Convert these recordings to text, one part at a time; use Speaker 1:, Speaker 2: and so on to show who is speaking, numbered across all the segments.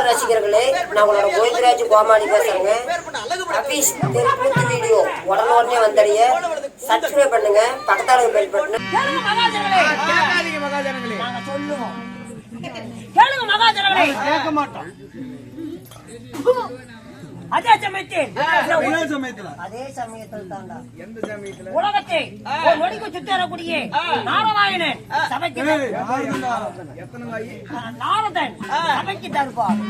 Speaker 1: ரசிகர்களே, நான் உங்களோட கோவிந்தராஜ் கோமாளி பேசுறேங்க. ஆபீஸ் தெருக்கூத்து வீடியோ உடனே வந்தடைய சப்ஸ்கிரைப் பண்ணுங்க, பக்கத்தால பெல் பட்டனை
Speaker 2: கேளுங்க மகாஜனங்களே. நாங்க சொல்லுவோம். கேளுங்க மகாஜனங்களே.
Speaker 3: கேட்க மாட்டோம்.
Speaker 2: அதே சமயத்தில் தாண்டா
Speaker 3: எந்த சமயத்துல
Speaker 2: உலகத்தை ஒரு நொடிக்கு சுத்தரக்கூடிய நாராயணன் சபைக்கு
Speaker 3: எத்தனை வாயி
Speaker 2: நாரதன் சபைக்கு தருவார்.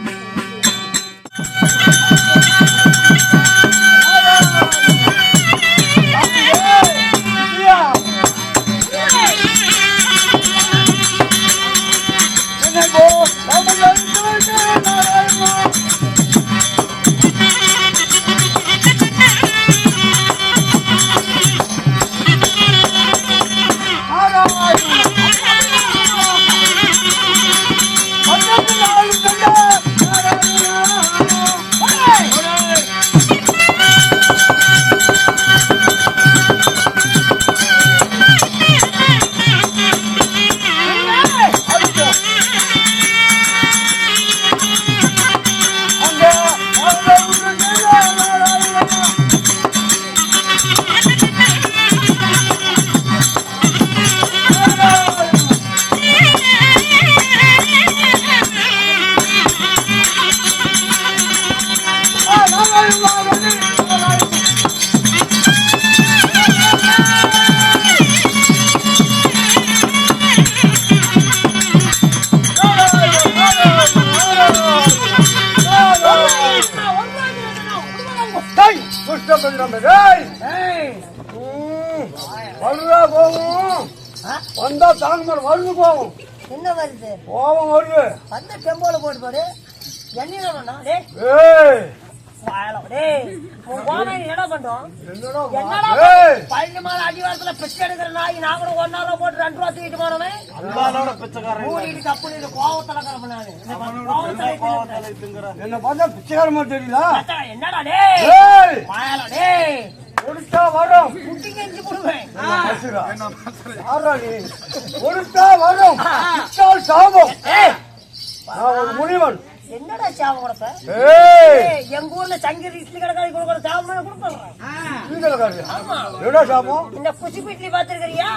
Speaker 3: வந்தா தாங்க வருது போவோம்.
Speaker 2: என்ன வருது
Speaker 3: போவோம் வருது
Speaker 2: அந்த டெம்போல போட்டு போடு என்ன பண்ணா என்ன பண்றோம் பள்ளி அடிவாரத்துல பிச்சை எடுக்கிற நாய் நான் கூட 1 ரூபா போட்டு 2 ரூபா தூக்கிட்டு போனவன் கப்பல் கோவத்துல
Speaker 3: என்ன பார்த்தா பிச்சைக்காரமா தெரியல.
Speaker 2: என்னடா டே
Speaker 3: கொடுத்தா வரும்
Speaker 2: குட்டிங்கி போடுவேன்
Speaker 3: கொடுத்தா வரும் சாபம். ஒரு முனிவன்
Speaker 2: என்னடா சாபம் கொடுப்ப எங்க ஊர்ல சங்கீர் இட்லி கடைக்காரி கொடுக்குற சாபம் கொடுப்பாங்க.
Speaker 3: என்ன சாபம்?
Speaker 2: இந்த குச்சி இட்லி பாத்துருக்கிறியா?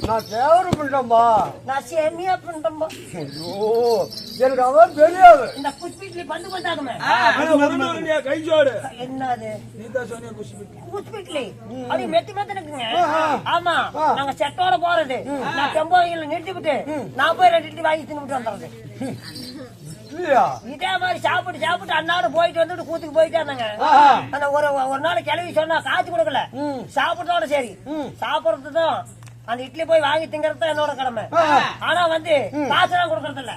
Speaker 3: நான் தேவரு பண்றேன்பா,
Speaker 2: நான் சேமியா பண்றேன்பா.
Speaker 3: ஐயோ எனக்கு அவன் தெரியாது.
Speaker 2: இந்த குச்சி இட்லி பண்ணு பண்ணாக்குமே
Speaker 3: கைஜோடு
Speaker 2: என்னது குச்சி இட்லி அப்படி மெத்தி மெத்தி இருக்குங்க. ஆமா நாங்க செட்டோட போறது. நான் டெம்போல நிறுத்தி விட்டு நான் போய் 2 இட்லி வாங்கி தின்னுட்டு வந்துடுறது. இதே மாதிரி சாப்பிட்டு அன்னாடு போயிட்டு வந்துட்டு கூத்துக்கு போயிட்டே இருந்தாங்க. ஆனா ஒரு நாள் கிளவி சொன்னா காசு கொடுக்கல, சாப்பிட்டோட சரி சாப்பிடுறதுதான் அந்த இட்லி போய் வாங்கி திங்கறது என்னோட கடமை. ஆனா வந்து காசுலாம் கொடுக்கறது இல்ல.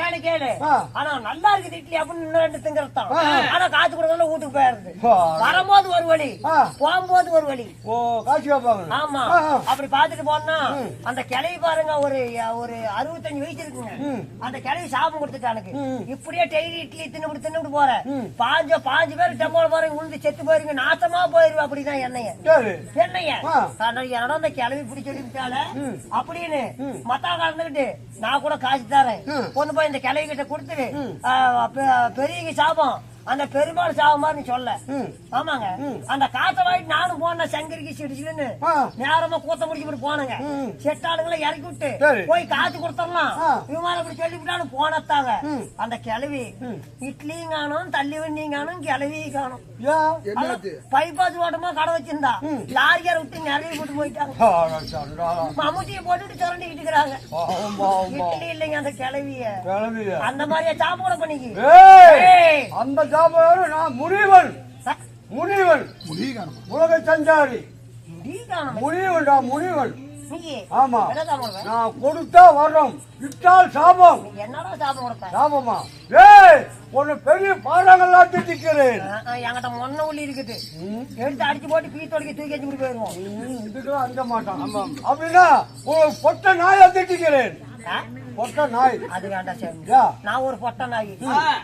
Speaker 2: ஏன்னு கேளு, ஆனா நல்லா இருக்குது இட்லி அப்படின்னு இன்னும் 2 திங்கறது தான். ஆனா காசு கொடுக்கறதுல வீட்டுக்கு போயிருது. வரும்போது ஒரு வழி, போகும்போது ஒரு வழி. ஆமா அப்படி பாத்துட்டு போனா அந்த கிளவி பாருங்க ஒரு 65 வயசு இருக்குங்க. அந்த கிளவி சாபம் கொடுத்துட்டானுக்கு. இப்படியே டெய்லி இட்லி தின்னுட்டு போற 5 பேர் டெம்போல போறீங்க, உளுந்து செத்து போயிருங்க, நாசமா போயிருவா. அப்படிதான் என்னைய அந்த கிளவி பிடிச்சி அப்படின்னு மத்தா கலந்துகிட்டு நான் கூட காசு தரேன் கொண்டு போய் இந்த கிளவி கிட்ட கொடுத்துட்டு பெரிய சாபம் அந்த பெருமாள் சாவ மாதிரி சொல்ல. ஆமாங்க அந்த காசை வாங்கிட்டு நானும் போன சங்கரிக்கு சிடிச்சுன்னு நேரமா கூத்த முடிச்சு போனங்க. செட்டாளுங்களை இறக்கி விட்டு போய் காசு கொடுத்துடலாம் இவங்க அப்படி சொல்லிவிட்டாலும் போனத்தாங்க. அந்த கிளவி இட்லியும் காணும், தள்ளி வண்டியும் காணும், கிளவி காணும். பைபாஸ் ஓட்டமா கடை வச்சிருந்தா லாரியார விட்டு நிறைய போட்டு போயிட்டாங்க. மம்முட்டியை போட்டுட்டு சுரண்டிக்கிட்டு இருக்கிறாங்க. இட்லி இல்லைங்க அந்த கிளவிய. அந்த மாதிரியா சாப்பாடு பண்ணிக்கு
Speaker 3: அந்த நான் முனிவன் உலக சஞ்சாரி முனிவன். ஆமா நான் கொடுத்தா வர்றோம், விட்டால் சாபம்.
Speaker 2: என்னடா சாபம் கொடுப்பேன்?
Speaker 3: சாபமா ஒண்ணு பெரிய பாடங்கள்லாம் திட்டிக்கிறேன்.
Speaker 2: என்கிட்ட மொன்ன உள்ளி இருக்குது, எடுத்து அடிச்சு போட்டு பீ தொலைக்க தூக்கி வச்சு போயிருவோம்.
Speaker 3: இதுக்கெல்லாம் அஞ்ச மாட்டான். அப்படின்னா ஒரு பொட்ட நாயா திட்டிக்கிறேன். பொட்ட நாய்.
Speaker 2: அது வேண்டாம் சாமி.
Speaker 3: யா.
Speaker 2: நான் ஒரு பொட்ட நாய்,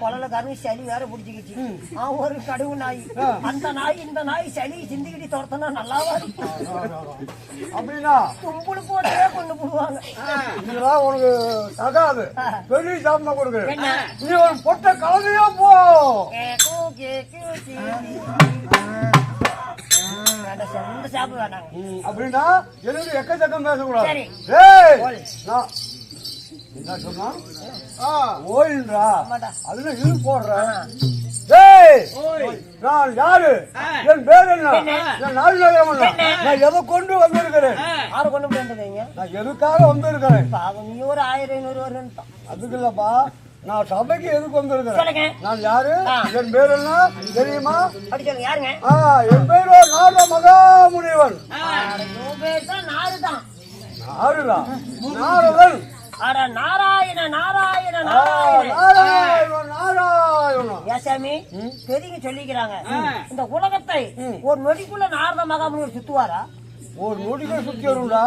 Speaker 2: கொலல கருவி சளி வேற பிடிச்சிக்கிச்சு. நான் ஒரு கடுவு நாய். அந்த நாய் இந்த நாய் சளி சிந்திக்கிட்டு துரத்தனா நல்லாவா இருக்கும்?
Speaker 3: அப்படின்னா
Speaker 2: தும்புடு போட்டே கொண்டு போடுவாங்க.
Speaker 3: இதெல்லாம் உனக்கு தகாது. பெரிய சாப்பிட கொடுக்குறேன்.
Speaker 2: என்ன?
Speaker 3: நீ ஒரு பொட்ட கலவையா போ.
Speaker 2: கேக்கு, கேக்கு, கேக்கு. வேண்டாம் சாமி, இந்த சாப்பிட வேண்டாங்க.
Speaker 3: அப்படின்னா எனக்கு எக்கச்சக்கம் பேசக்கூடாது.
Speaker 2: சரி.
Speaker 3: ஏய்,
Speaker 2: ஓய்.
Speaker 3: நான் என்ன சொன்னா? ஓயின்றா
Speaker 2: ஆமாடா.
Speaker 3: அதுல இது போடுறேன். ஏய், நான் யாரு? என் பேர் என்ன? என் நாடு நகரம் என்ன? நான் எதை கொண்டு வந்திருக்கிறேன்?
Speaker 2: யாரு கொண்டு போயிருந்தீங்க?
Speaker 3: நான் எதுக்காக வந்திருக்கிறேன்?
Speaker 2: பாவம், நீ ஒரு 1500 வருன்னு.
Speaker 3: அதுக்கு இல்லப்பா, நான் சபைக்கு எதுக்கு வந்திருக்கிறேன்?
Speaker 2: சொல்லுங்க.
Speaker 3: நான் யாரு? என் பேர் என்ன தெரியுமா?
Speaker 2: அப்படி சொல்லுங்க. யாருங்க?
Speaker 3: என் பேரோ நாத மகாமுனிவன்.
Speaker 2: பேர் தான் நாருதான்.
Speaker 3: நாருதான் நாரதன்.
Speaker 2: அட நாராயண நாராயண நாராயண.
Speaker 3: நாராயணன் நாராயணன்.
Speaker 2: ஏசாமி பெரியங்க சொல்லிக்கிறாங்க, இந்த உலகத்தை ஒரு நொடிக்குள்ள நாரத மகாமுனிவர் சுத்துவாரா?
Speaker 3: ஒரு நொடிகள் சுத்தி வரும்டா.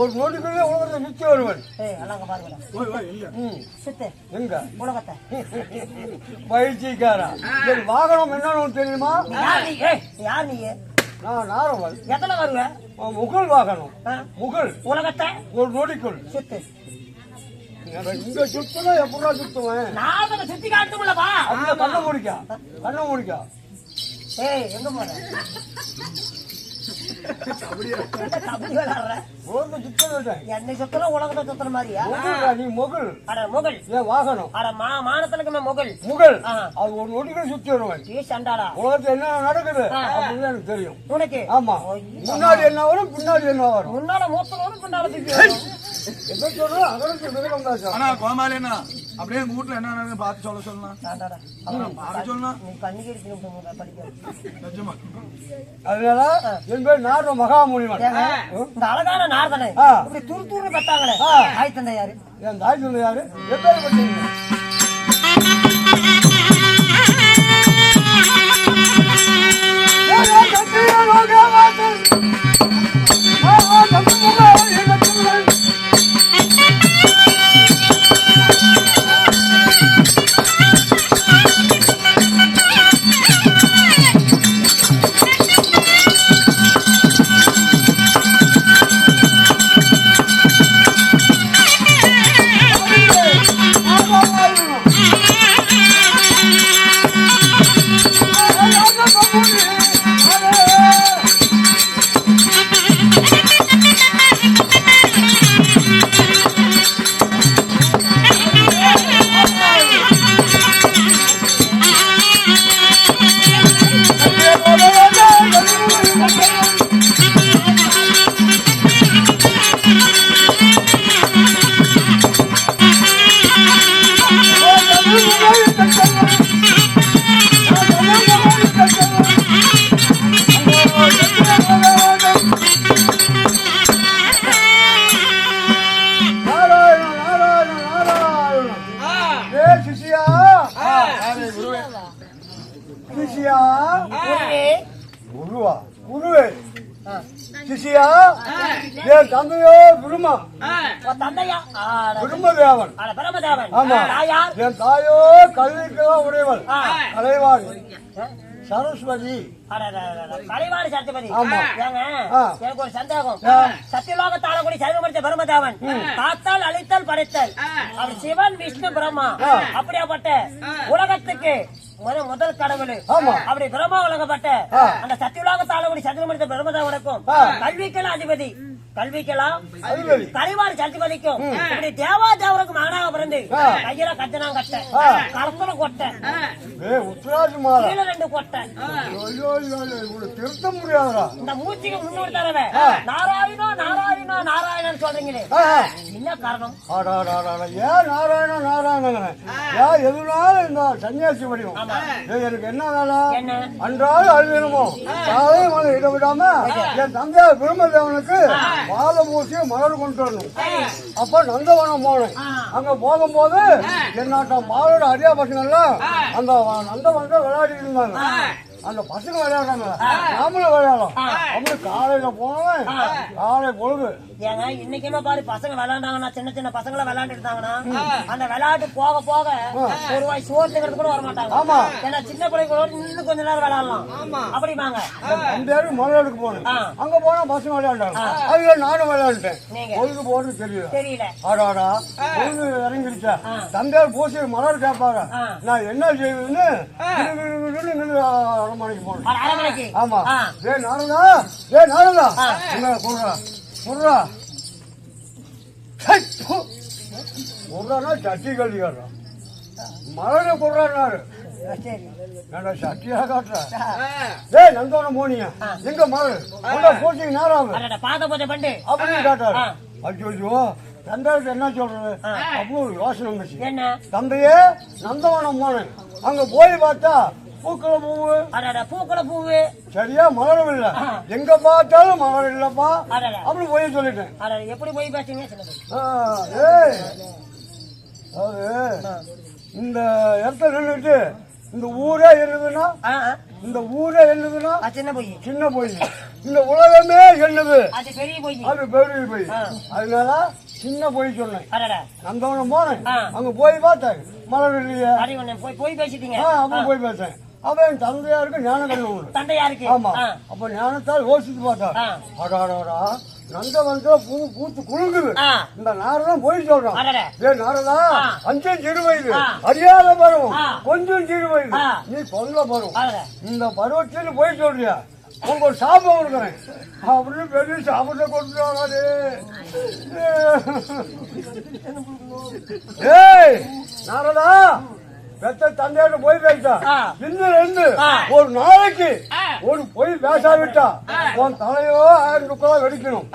Speaker 3: ஒரு நொடிக்குள்ளே உலகத்தை சுத்தி வருவன்.
Speaker 2: எல்லாம் பாருங்க. சுத்து
Speaker 3: எங்க
Speaker 2: உலகத்தை.
Speaker 3: பயிற்சிக்காரா. என் வாகனம் என்னன்னு தெரியுமா?
Speaker 2: யார் நீ? யார் நீ?
Speaker 3: நான் நாரவன்.
Speaker 2: எத்தனை வருவ?
Speaker 3: முகல் வாகனம். முகல்
Speaker 2: உலகத்தை
Speaker 3: ஒரு நொடிக்குள்
Speaker 2: சுத்து.
Speaker 3: இங்க சுத்தனா எப்படா சுத்துவேன்?
Speaker 2: நாரத சுத்தி காட்டுங்களப்பா.
Speaker 3: அந்த கண்ண முடிக்கா, கண்ண முடிக்கா.
Speaker 2: எங்க போற? கபடி விளையாடுற? என்னை சுத்தல உலகத்தை சுத்துற மாதிரியா?
Speaker 3: நீ முகல்.
Speaker 2: அட முகல்
Speaker 3: என் வாகனம்.
Speaker 2: அட மானத்துல முகல்.
Speaker 3: முகல் அது ஒரு நொடிகள் சுத்தி வருவேன்.
Speaker 2: சண்டாடா
Speaker 3: உலகத்துல என்ன நடக்குது அப்படின்னு எனக்கு தெரியும்.
Speaker 2: உனக்கு?
Speaker 3: ஆமா. முன்னாடி என்ன வரும், பின்னாடி என்ன வரும்?
Speaker 2: முன்னால மூத்த வரும், பின்னால தூக்கி வரும்.
Speaker 3: எதை சொல்றோம் அதற்கு விதம் தான்.
Speaker 4: ஆனா கோமாளி என்ன அப்படியே எங்க வீட்டுல என்ன நடக்குது பார்த்து சொல்லலாம்.
Speaker 2: சண்டாடா
Speaker 4: பார்த்து சொல்லலாம்.
Speaker 2: நீ கண்ணிக்கு இருக்கு படிக்க.
Speaker 4: நிஜமா.
Speaker 3: அதனால என் பேர் நாரத மகாமுனிவன்.
Speaker 2: இந்த அழகான நாரதனை இப்படி துரு துரு பத்தாங்களே, தாய் தந்தை யாரு?
Speaker 3: என் தாய் தந்தை யாரு? எப்பேர் பட்டீங்க? சிசியா என் தந்தையோ பிரம்மா.
Speaker 2: தந்தையா?
Speaker 3: பிரம்மதேவன்.
Speaker 2: பிரம்மதேவன்.
Speaker 3: ஆமா. என் தாயோ கல்விக்குதான் உடையவள், கலைவாணி சரஸ்வதி.
Speaker 2: கலைவாணி சரஸ்வதி.
Speaker 3: ஆமா.
Speaker 2: ஏங்க எனக்கு ஒரு சந்தேகம். சத்தியலோகத்தால கூடி சர்வமடித்த பிரம்மதேவன் காத்தால் அழித்தல் படைத்தல் அவர் சிவன் விஷ்ணு பிரம்மா. அப்படியாப்பட்ட உலகத்துக்கு முதல் கடவுள் அப்படி பிரம்மா உலகப்பட்ட அந்த சத்தியலோகத்தால கூடி சர்வமடித்த பிரம்மதேவனுக்கும் கல்விக்கெல்லாம் அதிபதி, கல்விக்கெல்லாம் கலைவாணி சரஸ்வதிக்கும் இப்படி தேவா தேவருக்கு மகனாக பிறந்து கையில கஜனம் கட்ட, கலத்துல கொட்டை, கீழே 2 கொட்டை,
Speaker 3: திருத்த முடியாதா?
Speaker 2: இந்த மூச்சுக்கு முன்னூறு தடவை நாராயணா நாராயணா நாராயணன் சொல்றீங்களே, என்ன காரணம்?
Speaker 3: ஏன் நாராயணா நாராயணன்? ஏன் எதுனாலும் இந்த சன்னியாசி வடிவம் எனக்கு என்ன வேலை? அன்றாவது அழுகணுமோ காலையும் மழை இட விடாம என் தந்தை பிரம்மதேவனுக்கு பால மூசி மலர் கொண்டு வரணும். அப்ப நந்தவனம் போனேன். அங்க போகும்போது என்னாட்டம் மாலோட அரியா பசங்கள்லாம் அந்த நந்தவனத்தை விளையாடிட்டு இருந்தாங்க. அந்த பசங்க விளையாடுறாங்க நாமளும் விளையாடலாம் அப்படி காலையில போனவன் காலை பொழுது
Speaker 2: ஏங்க இன்னைக்குமே பாரு பசங்க விளையாண்டாங்கன்னா சின்ன சின்ன பசங்கள விளையாண்டு இருந்தாங்கன்னா அந்த விளையாட்டு போக போக ஒரு வாய் சோறு திங்கிறது கூட வர மாட்டாங்க.
Speaker 3: ஆமா.
Speaker 2: ஏன்னா சின்ன பிள்ளைங்களோட இன்னும் கொஞ்ச நேரம் விளையாடலாம் அப்படிமாங்க.
Speaker 3: அந்த மலையாடுக்கு போனேன் அங்க போனா பசங்க விளையாண்டாங்க அதுல நானும் விளையாண்டுட்டேன். பொழுது போறது தெரியல ஆடாடா பொழுது இறங்கிடுச்சா தந்தையார் பூசி மலர் கேட்பாங்க நான் என்ன செய்வேன்னு அரண்மனைக்கு போனேன்.
Speaker 2: அரண்மனைக்கு
Speaker 3: ஆமா நானுதா என்ன சொல்றா சொல்றா சொல்றானா சட்டி கல்விக்காரன் மலரை சொல்றாரு சட்டியா காட்டுறா நந்தோனம் போனீங்க எங்க மலர் போச்சு நேரம் அப்படின்னு காட்டாரு. அச்சோ தந்தைக்கு என்ன சொல்றது அவ்வளவு யோசனை வந்துச்சு. தந்தையே நந்தவனம் போனேன் அங்க போய் பார்த்தா பூக்கள பூவு சரியா மலரும் இல்ல எங்க பார்த்தாலும் மலர் இல்லப்பா அப்படி போய் சொல்லிட்டேன்.
Speaker 2: எப்படி போய் பேசுங்க
Speaker 3: இந்த இடத்துல நின்றுட்டு இந்த ஊரே என்னதுன்னா சின்ன போய் இந்த உலகமே என்னது அது பெரிய போய் அதனால சின்ன போய் சொன்னேன். நந்தவனம் போனேன் அங்க போய் பார்த்தேன் மலர் இல்லையே
Speaker 2: போய் பேசிட்டீங்க.
Speaker 3: அப்ப போய் பேசேன் அவன் தந்தையாருக்கு ஞான கண்ணு
Speaker 2: தந்தையாருக்கு.
Speaker 3: ஆமா அப்ப ஞானத்தால் யோசித்து பார்த்தா அடாடா நந்தவனத்துல பூ பூத்து குலுங்குது இந்த நாரதான் போய் சொல்றான். நாரதா அஞ்சம் சிறு வயது அறியாத பருவம் கொஞ்சம் சிறு வயது நீ சொல்ல பருவம் இந்த பருவத்தில் போய் சொல்றியா உங்க ஒரு சாபம் இருக்கிறேன் அப்படின்னு பெரிய சாபத்தை கொடுத்துருவாங்க. ஏய் நாரதா பெத்த தந்தையோட போய் பேசா இன்னும் ஒரு நாளைக்கு ஒரு போய் பேசாவிட்டா உன் தலையோ 1000 ரூபாய் வெடிக்கணும்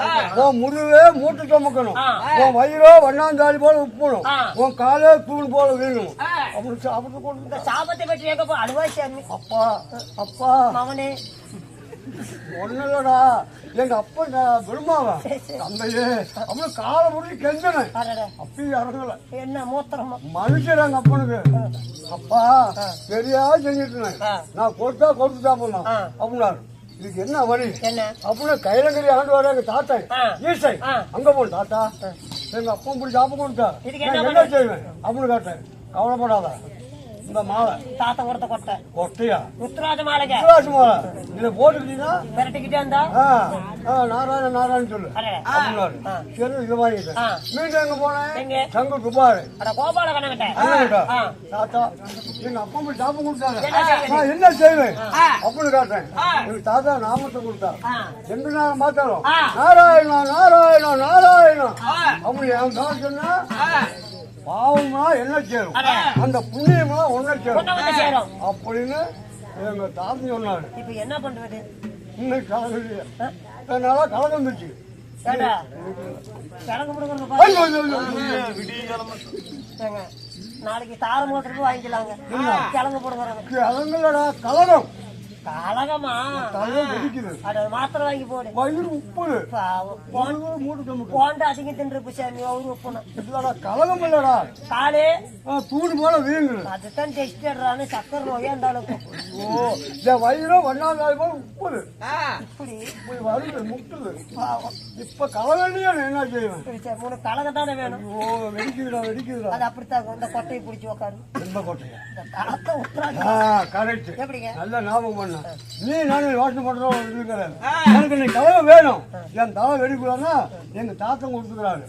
Speaker 3: உன் முதுவே மூட்டு சுமக்கணும் உன் வயிறோ வண்ணாந்தாலி போல உப்பணும் உன் காலே தூள் போல வீழணும் அப்படின்னு சாப்பிட்டு கொண்டு
Speaker 2: சாபத்தை பற்றி அனுபவிச்சாரு.
Speaker 3: அப்பா அப்பா
Speaker 2: மகனே
Speaker 3: ஒண்ணு இல்லடா எங்க அப்பா விரும்பாவா தந்தையே அப்படின்னு காலை முடிஞ்சு கெஞ்சனேன் அப்பயும் இறங்கல
Speaker 2: என்ன மூத்திரமா
Speaker 3: மனுஷன் எங்க அப்பனுக்கு அப்பா சரியா செஞ்சுட்டு நான் கொடுத்து சாப்பிடலாம் அப்படின்னாரு. இதுக்கு என்ன வழி அப்படின்னு கைலங்கரி ஆண்டு வர எங்க தாத்தா ஈசை அங்க போன தாத்தா எங்க அப்பா இப்படி சாப்பிட கொடுத்தா என்ன செய்வேன் அப்படின்னு கேட்டேன். கவலைப்படாத இந்த மாலை
Speaker 2: தாத்தா கொடுத்த கொட்டை
Speaker 3: கொட்டையா
Speaker 2: உத்தராஜ மாலைங்க
Speaker 3: மாலை இதை போட்டுக்கிட்டீங்கன்னா
Speaker 2: விரட்டிக்கிட்டே இருந்தா
Speaker 3: நாராயணன் சொல்லு அப்படின்னாரு. சரி இது வாங்கிட்டேன். மீண்டும் எங்க போனேன் சங்கு துபாரு
Speaker 2: கோபால கண்ணகிட்ட
Speaker 3: தாத்தா எங்க அப்பா போய் சாப்பிட கொடுத்தாங்க நான் என்ன செய்வேன் அப்படின்னு கேட்டேன். எங்க தாத்தா நாமத்தை கொடுத்தா எந்த நேரம் பார்த்தாலும் நாராயணா நாராயணா நாராயணா அப்படி என் தான் சொன்னா பாவம்னா என்ன சேரும் அந்த புண்ணியம்னா ஒன்ன சேரும் அப்படின்னு எங்க தாத்தா சொன்னாரு.
Speaker 2: இப்ப என்ன பண்றது
Speaker 3: இன்னைக்கு கலந்து என்னால கலந்துச்சு
Speaker 2: நாளைக்கு தார மோட்டருக்கு வாங்கிக்கலாங்க கிழங்கு போடுறாங்க
Speaker 3: கிழங்குலடா கலகம்
Speaker 2: கலகமா அட மாத்திரை வாங்கி போடு
Speaker 3: வயிறு உப்பு
Speaker 2: போண்டா அதிகம் தின்று சாமி அவரு உப்புனா
Speaker 3: இல்லடா கலகம் இல்லடா
Speaker 2: காலு
Speaker 3: தூடு போல வீங்கு
Speaker 2: அதுதான் டெஸ்ட் எடுறான்னு சக்கரை நோயா இருந்தாலும்
Speaker 3: ஓ இந்த வயிறும் வண்ணாந்தாய் போல உப்புது
Speaker 2: இப்படி
Speaker 3: போய் வருது முட்டுது இப்ப கலகண்டியா என்ன செய்வேன்
Speaker 2: உனக்கு கலகம் தானே வேணும்.
Speaker 3: ஓ வெடிக்குதுடா
Speaker 2: அது அப்படித்தான் இந்த கொட்டையை பிடிச்சி உக்காரு
Speaker 3: எந்த கொட்டையா
Speaker 2: கலத்தை உட்றாங்க
Speaker 3: கரெக்ட்
Speaker 2: எப்படிங்க
Speaker 3: நல்ல ஞாபகம் நீ நானும் யோசனை பண்றோம் எனக்கு நீ கலவை வேணும் என் தலை வெடிக்கூடாதுன்னா எங்க தாத்தம் கொடுத்துக்கிறாரு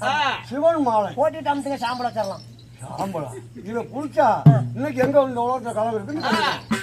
Speaker 3: சிவன் மாலை
Speaker 2: போட்டுட்டு அமுத்துங்க சாம்பளம் தரலாம்
Speaker 3: சாம்பளம் இதை குடிச்சா இன்னைக்கு எங்க இந்த உலகத்துல கலவை இருக்குன்னு